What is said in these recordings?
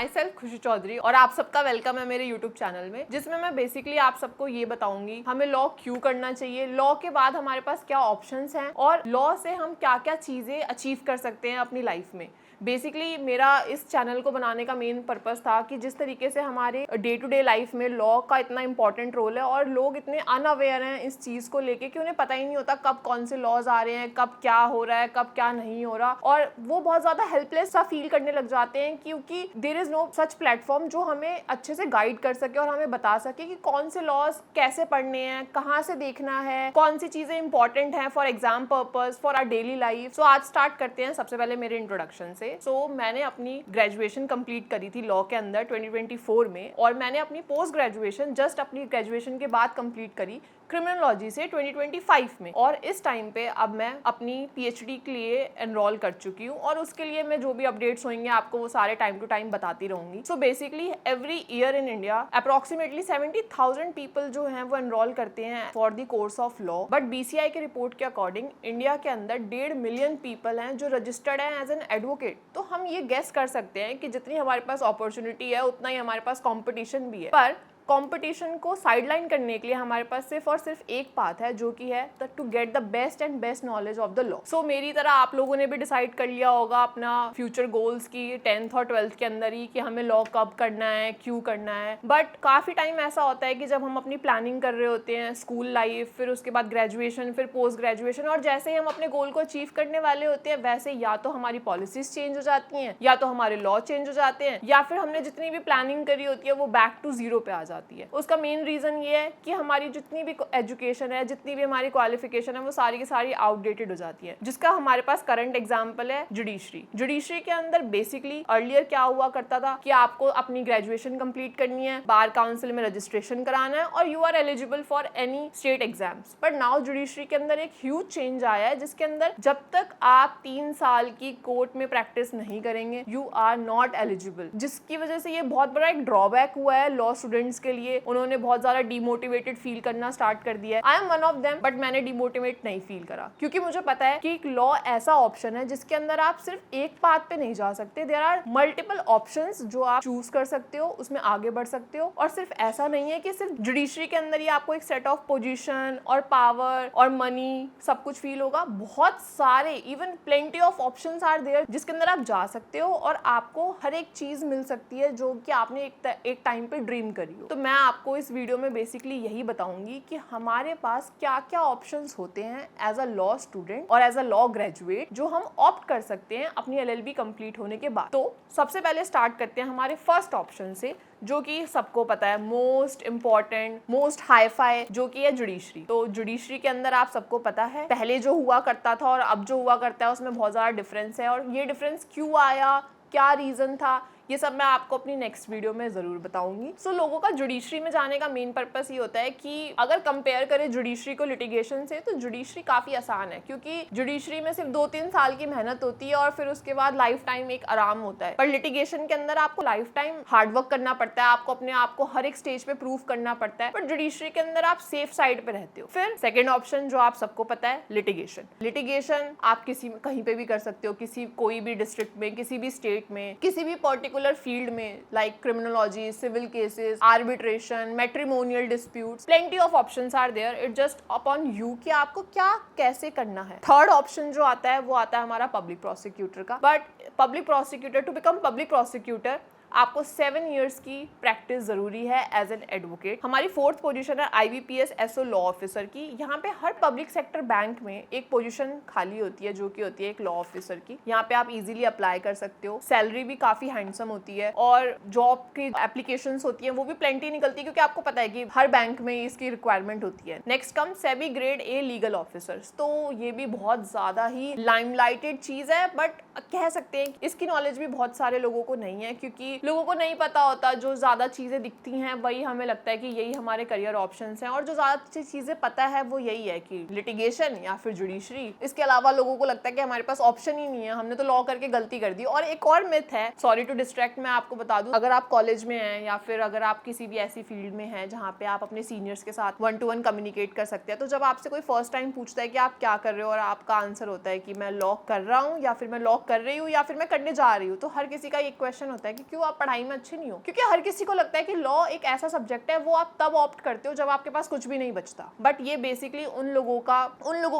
My self खुशी चौधरी और आप सबका वेलकम है मेरे यूट्यूब चैनल में, जिसमें मैं बेसिकली आप सबको ये बताऊंगी हमें लॉ क्यों करना चाहिए, लॉ के बाद हमारे पास क्या ऑप्शंस हैं और लॉ से हम क्या क्या चीज़ें अचीव कर सकते हैं अपनी लाइफ में। बेसिकली मेरा इस चैनल को बनाने का मेन पर्पस था कि जिस तरीके से हमारे डे टू डे लाइफ में लॉ का इतना इंपॉर्टेंट रोल है और लोग इतने अनअवेयर हैं इस चीज़ को लेके कि उन्हें पता ही नहीं होता कब कौन से लॉज आ रहे हैं, कब क्या हो रहा है, कब क्या नहीं हो रहा, और वो बहुत ज़्यादा हेल्पलेस सा फील करने लग जाते हैं क्योंकि there is no such platform जो हमें अच्छे से गाइड कर सके और हमें बता सके कि कौन से लॉज कैसे पढ़ने हैं, कहाँ से देखना है, कौन सी चीज़ें इंपॉर्टेंट हैं for exam purpose, for our daily life. So आज स्टार्ट करते हैं सबसे पहले मेरे इंट्रोडक्शन से। मैंने अपनी ग्रेजुएशन कंप्लीट करी थी लॉ के अंदर 2024 में, और मैंने अपनी पोस्ट ग्रेजुएशन जस्ट अपनी ग्रेजुएशन के बाद कंप्लीट करी क्रिमिनोलॉजी से 2025 में, और इस टाइम पे अब मैं अपनी पीएचडी के लिए एनरोल कर चुकी हूँ और उसके लिए मैं जो भी अपडेट्स होंगे आपको वो सारे टाइम टू टाइम बताती रहूंगी। So basically every year in India approximately 70,000 people जो हैं वो एनरोल करते हैं for the course of law, but BCI के रिपोर्ट के अकॉर्डिंग इंडिया के अंदर 1.5 मिलियन पीपल हैं जो रजिस्टर्ड हैं एज एन एडवोकेट। तो हम ये गेस कर सकते हैं कि जितनी हमारे पास अपॉर्चुनिटी है उतना ही हमारे पास कंपटीशन भी है, पर कंपटीशन को साइडलाइन करने के लिए हमारे पास सिर्फ और सिर्फ एक पाथ है जो कि है to get the best and best knowledge of the law. So मेरी तरह आप लोगों ने भी डिसाइड कर लिया होगा अपना फ्यूचर गोल्स की 10th और 12th के अंदर ही कि हमें लॉ कब करना है, क्यों करना है। बट काफ़ी टाइम ऐसा होता है कि जब हम अपनी प्लानिंग कर रहे होते हैं, स्कूल लाइफ, फिर उसके बाद ग्रेजुएशन, फिर पोस्ट ग्रेजुएशन, और जैसे ही हम अपने गोल को अचीव करने वाले होते हैं वैसे या तो हमारी पॉलिसीज चेंज हो जाती हैं, या तो हमारे लॉ चेंज हो जाते हैं, या फिर हमने जितनी भी प्लानिंग करी होती है वो बैक टू जीरो पे आ जाती है। उसका मेन रीजन ये है कि हमारी जितनी भी एजुकेशन है, जितनी भी हमारी क्वालिफिकेशन है, वो सारी की सारी आउटडेटेड हो जाती है, जिसका हमारे पास करंट एग्जांपल है जुडिशरी। जुडिशरी के अंदर बेसिकली अर्लियर क्या हुआ करता था कि आपको अपनी ग्रेजुएशन कंप्लीट करनी है, बार काउंसिल में रजिस्ट्रेशन कराना है और you are eligible for any state exams. But now judiciary के अंदर एक ह्यूज चेंज आया है जिसके अंदर जब तक आप 3 साल की कोर्ट में प्रैक्टिस नहीं करेंगे यू आर नॉट एलिजिबल, जिसकी वजह से ये बहुत बड़ा एक ड्रॉबैक हुआ है लॉ स्टूडेंट्स के लिए। उन्होंने बहुत ज्यादा डिमोटिवेटेड फील करना स्टार्ट कर दिया है। I am one of them, but मैंने डिमोटिवेट नहीं फील करा क्योंकि मुझे पता है कि एक लॉ ऐसा ऑप्शन है जिसके अंदर आप सिर्फ एक पाथ पे नहीं जा सकते। देयर आर मल्टीपल ऑप्शंस जो आप चूज कर सकते हो, उसमें आगे बढ़ सकते हो। और सिर्फ ऐसा नहीं है कि सिर्फ जुडिशरी के अंदर ही आपको एक सेट ऑफ पोजीशन और पावर और मनी सब कुछ फील होगा। बहुत सारे even plenty of options are there जिसके अंदर आप जा सकते हो और आपको हर एक चीज मिल सकती है जो कि आपने एक टाइम पे ड्रीम करी हो। तो मैं आपको इस वीडियो में बेसिकली यही बताऊंगी कि हमारे पास क्या क्या ऑप्शंस होते हैं एज अ लॉ स्टूडेंट और एज अ लॉ ग्रेजुएट जो हम ऑप्ट कर सकते हैं अपनी एलएलबी कंप्लीट होने के बाद। तो सबसे पहले स्टार्ट करते हैं हमारे फर्स्ट ऑप्शन से, जो कि सबको पता है मोस्ट इंपॉर्टेंट, मोस्ट हाईफाई, जो कि है जुडिशरी। तो जुडिशरी के अंदर आप सबको पता है पहले जो हुआ करता था और अब जो हुआ करता है उसमें बहुत ज्यादा डिफरेंस है, और ये डिफरेंस क्यों आया, क्या रीजन था, ये सब मैं आपको अपनी नेक्स्ट वीडियो में जरूर बताऊंगी। सो लोगों का जुडिशरी में जाने का मेन पर्पस ये होता है कि अगर कंपेयर करें जुडिशरी को लिटिगेशन से तो जुडिशरी काफी आसान है, क्योंकि जुडिशरी में सिर्फ 2-3 साल की मेहनत होती है और फिर उसके बाद लाइफ टाइम एक आराम होता है। पर लिटिगेशन के अंदर आपको लाइफ टाइम हार्डवर्क करना पड़ता है, आपको अपने आप को हर एक स्टेज पे प्रूव करना पड़ता है। पर जुडिशरी के अंदर आप सेफ साइड पे रहते हो। फिर सेकेंड ऑप्शन जो आप सबको पता है लिटिगेशन। लिटिगेशन आप कहीं पे भी कर सकते हो, कोई भी डिस्ट्रिक्ट में, किसी भी स्टेट में, किसी भी पर्टिकुलर फील्ड में, like criminology, civil cases, arbitration, matrimonial disputes, plenty of options are there. It just upon you कि आपको क्या कैसे करना है। थर्ड ऑप्शन जो आता है वो आता है हमारा पब्लिक प्रोसिक्यूटर का। But public prosecutor, to become public prosecutor आपको 7 इयर्स की प्रैक्टिस जरूरी है एज एन एडवोकेट। हमारी 4th पोजीशन है IBPS SO लॉ ऑफिसर की। यहाँ पे हर पब्लिक सेक्टर बैंक में एक पोजीशन खाली होती है जो कि होती है एक लॉ ऑफिसर की। यहाँ पे आप इजीली अप्लाई कर सकते हो। सैलरी भी काफी हैंडसम होती है और जॉब की एप्लीकेशंस होती है वो भी प्लेंटी निकलती है, क्योंकि आपको पता है कि हर बैंक में इसकी रिक्वायरमेंट होती है। Next come SEBI grade A legal officers. तो ये भी बहुत ज्यादा ही लाइमलाइटेड चीज है, बट कह सकते हैं इसकी नॉलेज भी बहुत सारे लोगों को नहीं है, क्योंकि लोगों को नहीं पता होता। जो ज्यादा चीजें दिखती हैं वही हमें लगता है कि यही हमारे करियर ऑप्शंस हैं, और जो ज्यादा चीजें पता है वो यही है कि लिटिगेशन या फिर जुडिशरी। इसके अलावा लोगों को लगता है कि हमारे पास ऑप्शन ही नहीं है, हमने तो लॉ करके गलती कर दी। और एक और मिथ है, सॉरी टू डिस्ट्रैक्ट, मैं आपको बता दूं, अगर आप कॉलेज में हैं या फिर अगर आप किसी भी ऐसी फील्ड में हैं जहाँ पे आप अपने सीनियर्स के साथ 1-to-1 कम्युनिकेट कर सकते हैं, तो जब आपसे कोई फर्स्ट टाइम पूछता है कि आप क्या कर रहे हो और आपका आंसर होता है कि मैं लॉ कर रहा हूँ या फिर मैं लॉ कर रही हूँ या फिर मैं करने जा रही हूँ, तो हर किसी का एक क्वेश्चन होता है कि क्यों आप पढ़ाई में अच्छे नहीं हो। क्योंकि हर किसी को लगता है कि लॉ एक ऐसा सब्जेक्ट है वो आप तब ऑप्ट करते हो जब आपके पास कुछ भी नहीं बचता। बट ये बेसिकली उन लोगों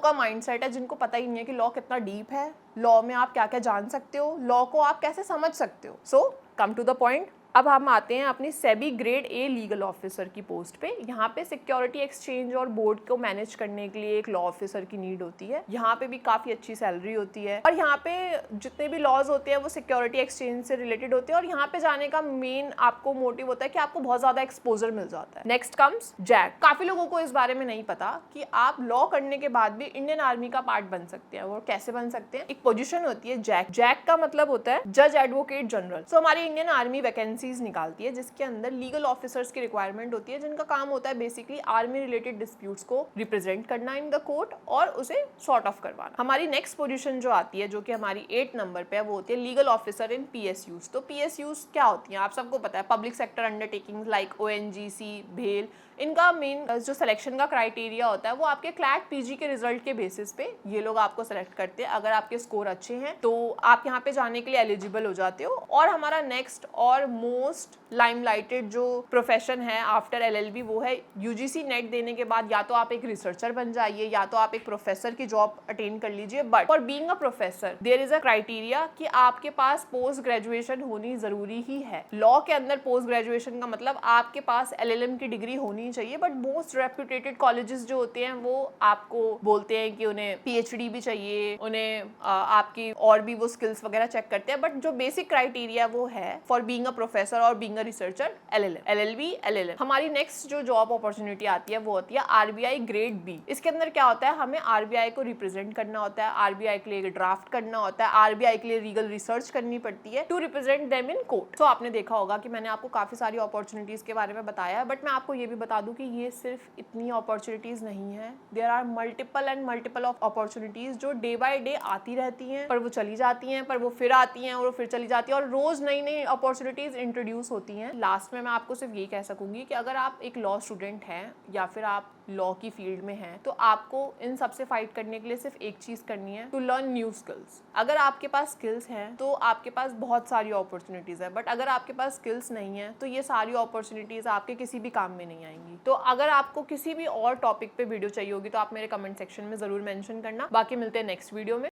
का माइंडसेट है जिनको पता ही नहीं है कि लॉ कितना डीप है, लॉ में आप क्या क्या जान सकते हो, लॉ को आप कैसे समझ सकते हो। सो कम टू द पॉइंट। अब हम आते हैं अपनी SEBI grade a legal officer की पोस्ट पे। यहाँ पे सिक्योरिटी एक्सचेंज और बोर्ड को मैनेज करने के लिए एक लॉ ऑफिसर की नीड होती है। यहाँ पे भी काफी अच्छी सैलरी होती है और यहाँ पे जितने भी लॉज होते हैं वो सिक्योरिटी एक्सचेंज से रिलेटेड होते हैं और यहाँ पे जाने का मेन आपको मोटिव होता है कि आपको बहुत ज्यादा एक्सपोजर मिल जाता है। Next comes JAG. काफी लोगों को इस बारे में नहीं पता कि आप लॉ करने के बाद भी इंडियन आर्मी का पार्ट बन सकते हैं। वो कैसे बन सकते हैं? एक पोजीशन होती है जैक। जैक का मतलब होता है जज एडवोकेट जनरल। सो हमारी इंडियन आर्मी वैकेंसीज निकालती है जिसके अंदर लीगल ऑफिसर्स की रिक्वायरमेंट होती है जिनका काम होता है बेसिकली आर्मी रिलेटेड डिस्प्यूट्स को रिप्रेजेंट करना इन द कोर्ट और उसे सॉर्ट ऑफ करवाना। हमारी नेक्स्ट पोजीशन जो आती है जो कि हमारी 8 नंबर पे है वो होती है लीगल ऑफिसर इन पीएसयूज। तो पीएसयूज क्या होती हैं आप सबको पता है, public sector undertaking like ONGC, भेल। इनका मेन जो सिलेक्शन का क्राइटेरिया होता है वो आपके क्लैट पीजी के रिजल्ट के बेसिस पे ये लोग आपको सेलेक्ट करते हैं। अगर आपके स्कोर अच्छे हैं तो आप यहाँ पे जाने के लिए एलिजिबल हो जाते हो। और हमारा नेक्स्ट और मोस्ट लाइमलाइटेड जो प्रोफेशन है आफ्टर एलएलबी वो है यूजीसी नेट देने के बाद या तो आप एक रिसर्चर बन जाइए या तो आप एक प्रोफेसर की जॉब अटेन कर लीजिए। But for being a professor there is a criteria कि आपके पास पोस्ट ग्रेजुएशन होनी जरूरी ही है। लॉ के अंदर पोस्ट ग्रेजुएशन का मतलब आपके पास एलएलएम की डिग्री होनी चाहिए। बट मोस्ट रेप्यूटेटेड कॉलेजेस जो होते हैं वो आपको बोलते हैं कि उन्हें पीएचडी भी चाहिए, उन्हें आपकी और भी वो स्किल्स वगैरह चेक करते हैं। बट जो बेसिक क्राइटेरिया वो है फॉर बीइंग अ प्रोफेसर और being a researcher LLM, LLB, LLM. हमारी नेक्स्ट जो जॉब अपॉर्चुनिटी आती है वो होती है आरबीआई ग्रेड बी। इसके अंदर क्या होता है, हमें आरबीआई को रिप्रेजेंट करना होता है, आरबीआई के लिए ड्राफ्ट करना होता है, आरबीआई के लिए लीगल रिसर्च करनी पड़ती है to represent them in court. तो आपने देखा होगा कि मैंने आपको काफी सारी अपॉर्चुनिटीज के बारे में बताया है। बट मैं आपको ये भी बता दूं कि ये सिर्फ इतनी अपॉर्चुनिटीज नहीं है, there are multiple of opportunities जो डे बाय डे आती रहती हैं, पर वो चली जाती हैं, पर वो फिर आती हैं और वो फिर चली जाती हैं और रोज नई नई अपॉर्चुनिटीज इंट्रोड्यूस होती हैं। लास्ट में मैं आपको सिर्फ यही कह सकूंगी कि अगर आप एक लॉ स्टूडेंट हैं या फिर आप लॉ की फील्ड में हैं तो आपको इन सब से फाइट करने के लिए सिर्फ एक चीज करनी है, टू लर्न न्यू स्किल्स। अगर आपके पास स्किल्स हैं तो आपके पास बहुत सारी अपॉर्चुनिटीज है। बट अगर आपके पास स्किल्स नहीं है तो ये सारी अपॉर्चुनिटीज आपके किसी भी काम में नहीं आएंगी। तो अगर आपको किसी भी और टॉपिक पे वीडियो चाहिए होगी तो आप मेरे कमेंट सेक्शन में जरूर मेंशन करना। बाकी मिलते हैं नेक्स्ट वीडियो में।